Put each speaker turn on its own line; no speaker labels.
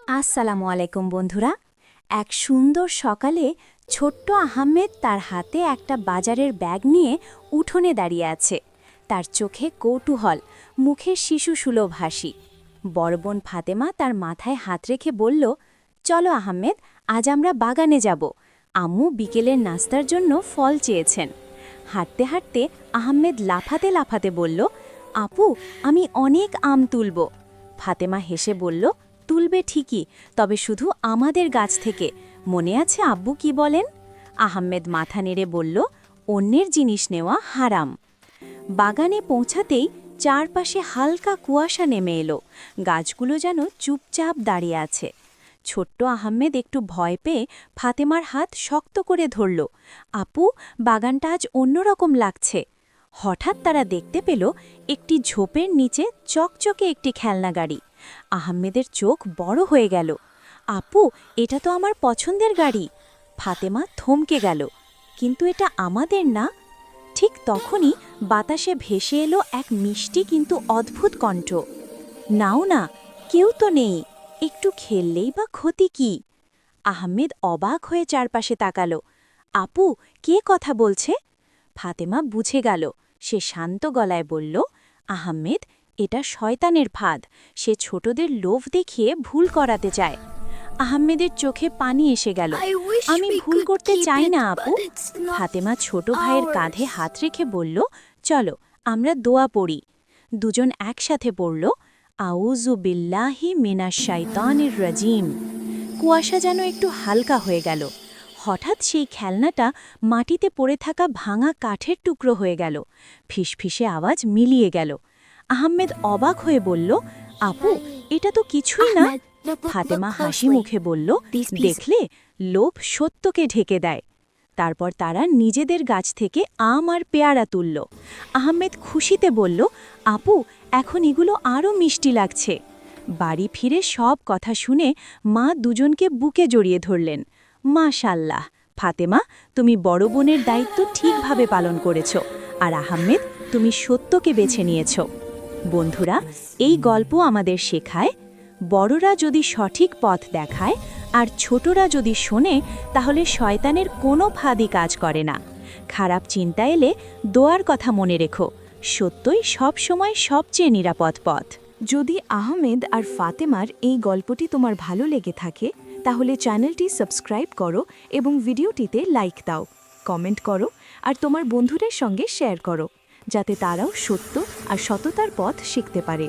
আসসালামু আলাইকুম বন্ধুরা। এক সুন্দর সকালে ছোট্ট আহমেদ তার হাতে একটা বাজারের ব্যাগ নিয়ে উঠোনে দাঁড়িয়ে আছে। তার চোখে কৌতূহল, মুখে শিশুসুলভ হাসি। বড় বোন ফাতেমা তার মাথায় হাত রেখে বলল, চলো আহমেদ, আজ আমরা বাগানে যাব। আম্মু বিকেলের নাস্তার জন্য ফল চেয়েছেন। হাঁটতে হাঁটতে আহমেদ লাফাতে লাফাতে বলল, আপু, আমি অনেক আম তুলব। ফাতেমা হেসে বলল, তুলবে ঠিকই, তবে শুধু আমাদের গাছ থেকে। মনে আছে আব্বু কি বলেন? আহমেদ মাথা নেড়ে বলল, অন্যের জিনিস নেওয়া হারাম। বাগানে পৌঁছাতেই চারপাশে হালকা কুয়াশা নেমে এলো। গাছগুলো যেন চুপচাপ দাঁড়িয়ে আছে। ছোট্ট আহমেদ একটু ভয় পেয়ে ফাতেমার হাত শক্ত করে ধরল। আপু, বাগানটা আজ অন্যরকম লাগছে। হঠাৎ তারা দেখতে পেল একটি ঝোপের নিচে চকচকে একটি খেলনা গাড়ি। আহমেদের চোখ বড় হয়ে গেল। আপু, এটা তো আমার পছন্দের গাড়ি। ফাতেমা থমকে গেল, কিন্তু এটা আমাদের না। ঠিক তখনই বাতাসে ভেসে এলো এক মিষ্টি কিন্তু অদ্ভুত কণ্ঠ, নাও না, কেউ তো নেই, একটু খেললেই বা ক্ষতি কি? আহমেদ অবাক হয়ে চারপাশে তাকালো। আপু, কে কথা বলছে? ফাতেমা বুঝে গেল। সে শান্ত গলায় বলল, আহমেদ, এটা শয়তানের ফাঁদ। সে ছোটদের লোভ দেখিয়ে ভুল করাতে চায়। আহমেদের চোখে পানি এসে গেল। আমি ভুল করতে চাই না আপু। ফাতেমা ছোট ভাইয়ের কাঁধে হাত রেখে বলল, চলো আমরা দোয়া পড়ি। দুজন একসাথে পড়ল, আউযু বিল্লাহি মিনাশ শাইতানির রাজিম। কুয়াশা যেন একটু হালকা হয়ে গেল। হঠাৎ সেই খেলনাটা মাটিতে পড়ে থাকা ভাঙা কাঠের টুকরো হয়ে গেল। ফিসফিসে আওয়াজ মিলিয়ে গেল। আহমেদ অবাক হয়ে বলল, আপু, এটা তো কিছুই না। ফাতেমা হাসি মুখে বলল, দেখলে, লোভ সত্যকে ঢেকে দেয়। তারপর তারা নিজেদের গাছ থেকে আম আর পেয়ারা তুলল। আহমেদ খুশিতে বলল, আপু, এখন এগুলো আরও মিষ্টি লাগছে। বাড়ি ফিরে সব কথা শুনে মা দুজনকে বুকে জড়িয়ে ধরলেন। মাশাআল্লাহ, ফাতেমা, তুমি বড় বোনের দায়িত্ব ঠিকভাবে পালন করেছ, আর আহমেদ, তুমি সত্যকে বেছে নিয়েছ। বন্ধুরা, এই গল্প আমাদের শেখায়, বড়রা যদি সঠিক পথ দেখায় আর ছোটরা যদি শোনে, তাহলে শয়তানের কোনো ফাঁদই কাজ করে না। খারাপ চিন্তা এলে দোয়ার কথা মনে রেখো, সত্যই সবসময় সবচেয়ে নিরাপদ পথ।
যদি আহমেদ আর ফাতেমার এই গল্পটি তোমার ভালো লেগে থাকে, তাহলে চ্যানেলটি সাবস্ক্রাইব করো এবং ভিডিওটিতে লাইক দাও, কমেন্ট করো আর তোমার বন্ধুদের সঙ্গে শেয়ার করো, যাতে তারাও সত্য আর সততার পথ শিখতে পারে।